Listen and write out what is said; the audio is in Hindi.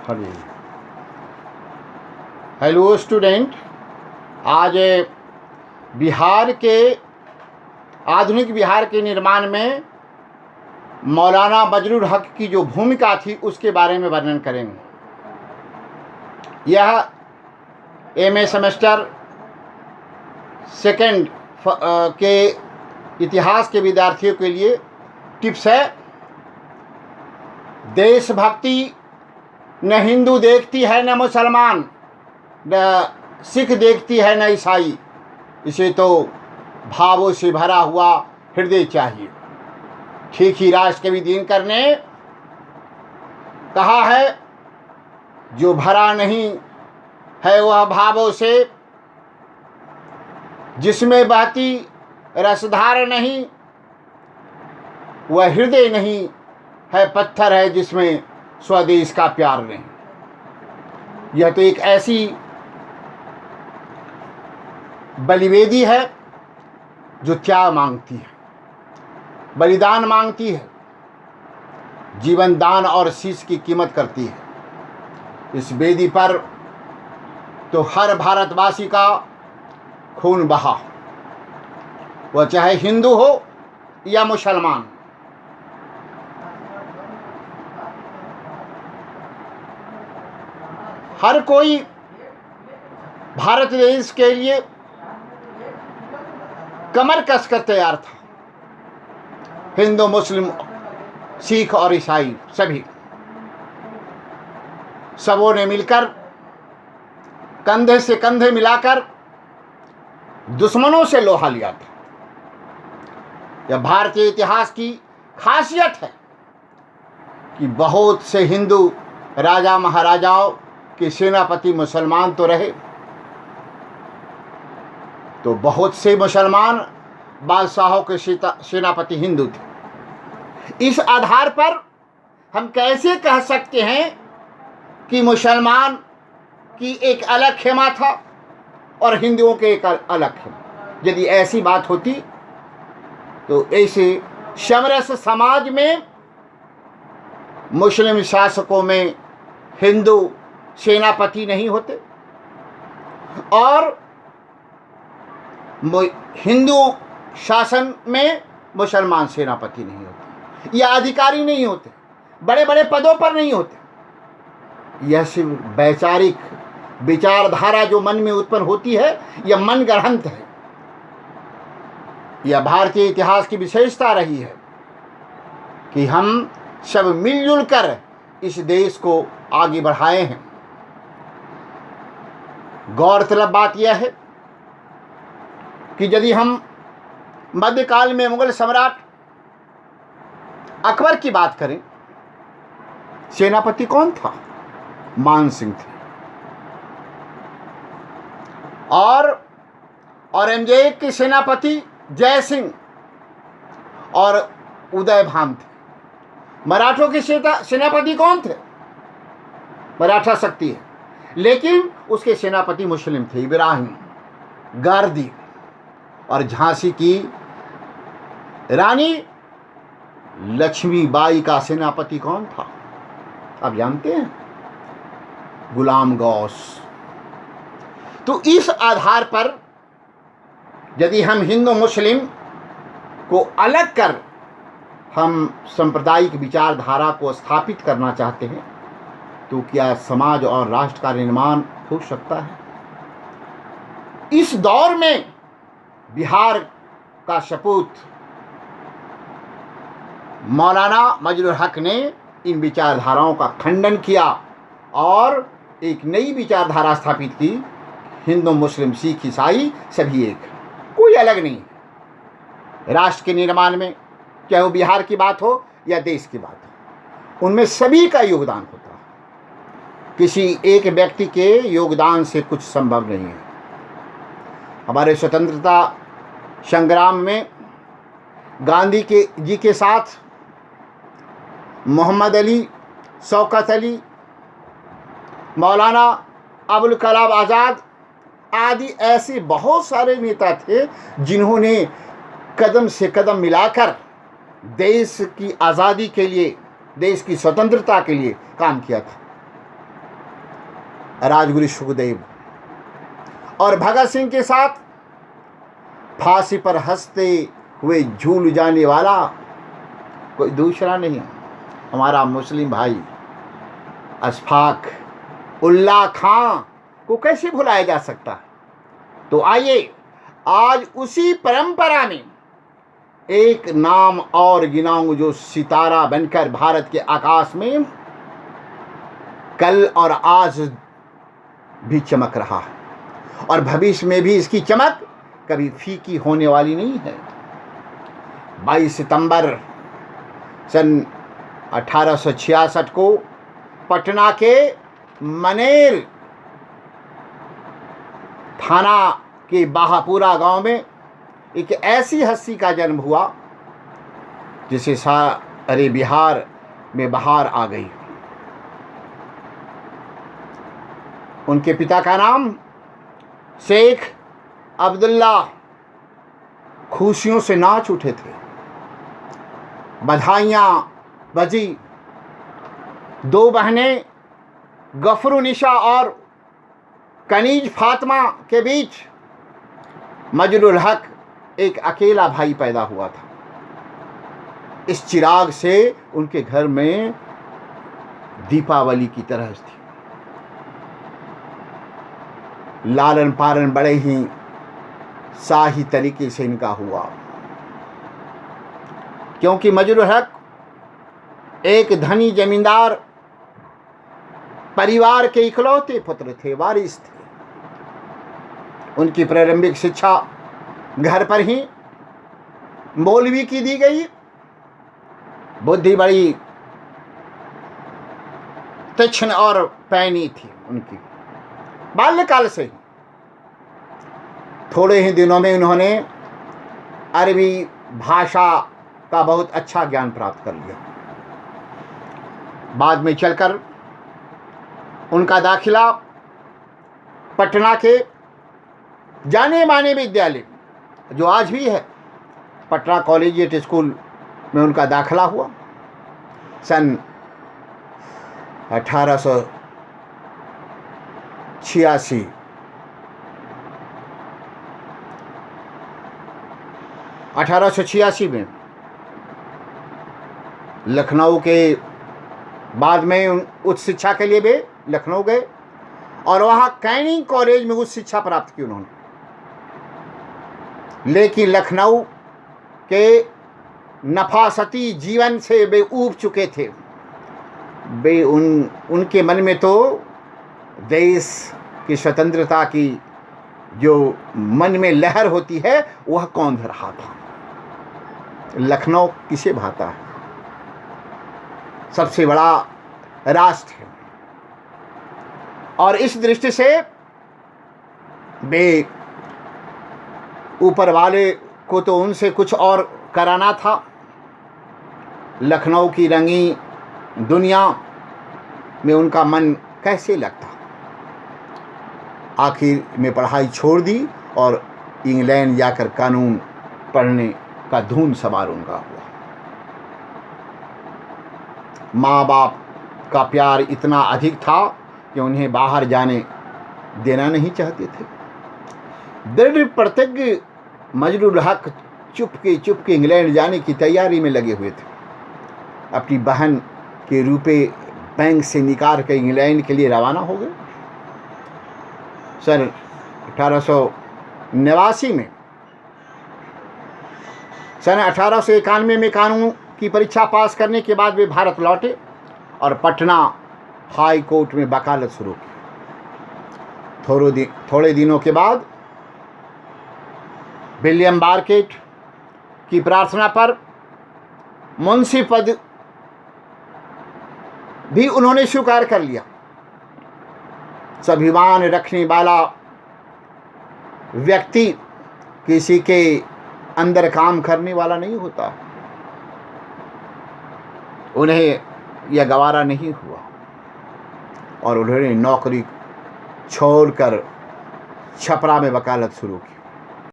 हरे। हेलो स्टूडेंट, आज आधुनिक बिहार के निर्माण में मौलाना बजलुल हक की जो भूमिका थी उसके बारे में वर्णन करेंगे। यह एमए सेमेस्टर सेकंड के इतिहास के विद्यार्थियों के लिए टिप्स है। देशभक्ति न हिंदू देखती है न मुसलमान, न सिख देखती है न ईसाई, इसे तो भावों से भरा हुआ हृदय चाहिए। ठीक ही राष्ट्रकवि दिनकर ने कहा है, जो भरा नहीं है वह भावों से, जिसमें बहती रसधार नहीं वह हृदय नहीं है, पत्थर है जिसमें स्वदेश का प्यार नहीं। यह तो एक ऐसी बलिवेदी है जो त्याग मांगती है, बलिदान मांगती है, जीवन दान और शीश की कीमत करती है। इस वेदी पर तो हर भारतवासी का खून बहा, वह चाहे हिंदू हो या मुसलमान। हर कोई भारत देश के लिए कमर कसकर तैयार था, हिंदू, मुस्लिम, सिख और ईसाई सभी। सबों ने मिलकर कंधे से कंधे मिलाकर दुश्मनों से लोहा लिया था। यह भारतीय इतिहास की खासियत है कि बहुत से हिंदू राजा महाराजाओं के सेनापति मुसलमान तो रहे, तो बहुत से मुसलमान बादशाहों के सेनापति हिंदू थे। इस आधार पर हम कैसे कह सकते हैं कि मुसलमान की एक अलग खेमा था और हिंदुओं के एक अलग खेमा? यदि ऐसी बात होती तो ऐसे समरस समाज में मुस्लिम शासकों में हिंदू सेनापति नहीं होते और हिंदू शासन में मुसलमान सेनापति नहीं होते या अधिकारी नहीं होते, बड़े बड़े पदों पर नहीं होते। यह सिर्फ वैचारिक विचारधारा जो मन में उत्पन्न होती है, यह मन गढ़ंत है। यह भारतीय इतिहास की विशेषता रही है कि हम सब मिलजुल कर इस देश को आगे बढ़ाए हैं। गौरतलब बात यह है कि यदि हम मध्यकाल में मुगल सम्राट अकबर की बात करें, सेनापति कौन था? मान सिंह थे। और औरंगजेब के सेनापति जय सिंह और उदय भान थे। मराठों के सेनापति कौन थे? मराठा शक्ति है, लेकिन उसके सेनापति मुस्लिम थे, इब्राहिम गारदी। और झांसी की रानी लक्ष्मीबाई का सेनापति कौन था? आप जानते हैं? गुलाम गौस। तो इस आधार पर यदि हम हिंदू मुस्लिम को अलग कर हम सांप्रदायिक विचारधारा को स्थापित करना चाहते हैं, तो क्या समाज और राष्ट्र का निर्माण हो सकता है? इस दौर में बिहार का सपूत मौलाना बजलुल हक ने इन विचारधाराओं का खंडन किया और एक नई विचारधारा स्थापित की। हिंदू, मुस्लिम, सिख, ईसाई सभी एक, कोई अलग नहीं। राष्ट्र के निर्माण में चाहे वो बिहार की बात हो या देश की बात हो, उनमें सभी का योगदान होता है। किसी एक व्यक्ति के योगदान से कुछ संभव नहीं है। हमारे स्वतंत्रता संग्राम में गांधी जी के साथ मोहम्मद अली, शौकत अली, मौलाना अबुल कलाम आज़ाद आदि ऐसे बहुत सारे नेता थे जिन्होंने कदम से कदम मिलाकर देश की आज़ादी के लिए, देश की स्वतंत्रता के लिए काम किया था। राजगुरु सुखदेव और भगत सिंह के साथ फांसी पर हंसते हुए झूल जाने वाला कोई दूसरा नहीं, हमारा मुस्लिम भाई अशफाक उल्लाह खां को कैसे भुलाया जा सकता है। तो आइए आज उसी परंपरा में एक नाम और गिनाऊं जो सितारा बनकर भारत के आकाश में कल और आज भी चमक रहा है और भविष्य में भी इसकी चमक कभी फीकी होने वाली नहीं है। 22 सितंबर सन 1866 को पटना के मनेर थाना के बाहापुरा गांव में एक ऐसी हस्ती का जन्म हुआ जिसे सारे बिहार में बहार आ गई। उनके पिता का नाम शेख अब्दुल्ला खुशियों से नाच उठे थे, बधाइयाँ बजी। दो बहनें गफरुनिशा और कनीज फातिमा के बीच मजरुल हक एक अकेला भाई पैदा हुआ था। इस चिराग से उनके घर में दीपावली की तरह थी। लालन पालन बड़े ही शाही तरीके से इनका हुआ, क्योंकि मजरुल हक एक धनी जमींदार परिवार के इकलौते पुत्र थे, वारिस थे। उनकी प्रारंभिक शिक्षा घर पर ही मौलवी की दी गई। बुद्धि बड़ी तीक्ष्ण और पैनी थी उनकी बाल्यकाल से ही। थोड़े ही दिनों में उन्होंने अरबी भाषा का बहुत अच्छा ज्ञान प्राप्त कर लिया। बाद में चलकर उनका दाखिला पटना के जाने माने विद्यालय जो आज भी है पटना कॉलेजिएट स्कूल में उनका दाखिला हुआ। सन 1886 में लखनऊ के बाद में उच्च शिक्षा के लिए वे लखनऊ गए और वहाँ कैनिंग कॉलेज में उच्च शिक्षा प्राप्त की उन्होंने। लेकिन लखनऊ के नफासती जीवन से वे ऊब चुके थे। वे उनके मन में तो देश की स्वतंत्रता की जो मन में लहर होती है वह कौंध रहा था। लखनऊ किसे भाता है, सबसे बड़ा राष्ट्र है और इस दृष्टि से वे ऊपर वाले को तो उनसे कुछ और कराना था। लखनऊ की रंगी दुनिया में उनका मन कैसे लगता। आखिर में पढ़ाई छोड़ दी और इंग्लैंड जाकर कानून पढ़ने का धूम सवार उनका हुआ। माँ बाप का प्यार इतना अधिक था कि उन्हें बाहर जाने देना नहीं चाहते थे। दृढ़ प्रतिज्ञ मजरुल हक चुपके इंग्लैंड जाने की तैयारी में लगे हुए थे। अपनी बहन के रुपए बैंक से निकाल कर इंग्लैंड के लिए रवाना हो गए। सन 1889 में सन 1891 में कानून की परीक्षा पास करने के बाद वे भारत लौटे और पटना हाई कोर्ट में वकालत शुरू की। थोड़े दिनों के बाद विलियम बार्केट की प्रार्थना पर मुंशी पद भी उन्होंने स्वीकार कर लिया। स्वाभिमान रखने वाला व्यक्ति किसी के अंदर काम करने वाला नहीं होता। उन्हें यह गवारा नहीं हुआ और उन्होंने नौकरी छोड़कर छपरा में वकालत शुरू की।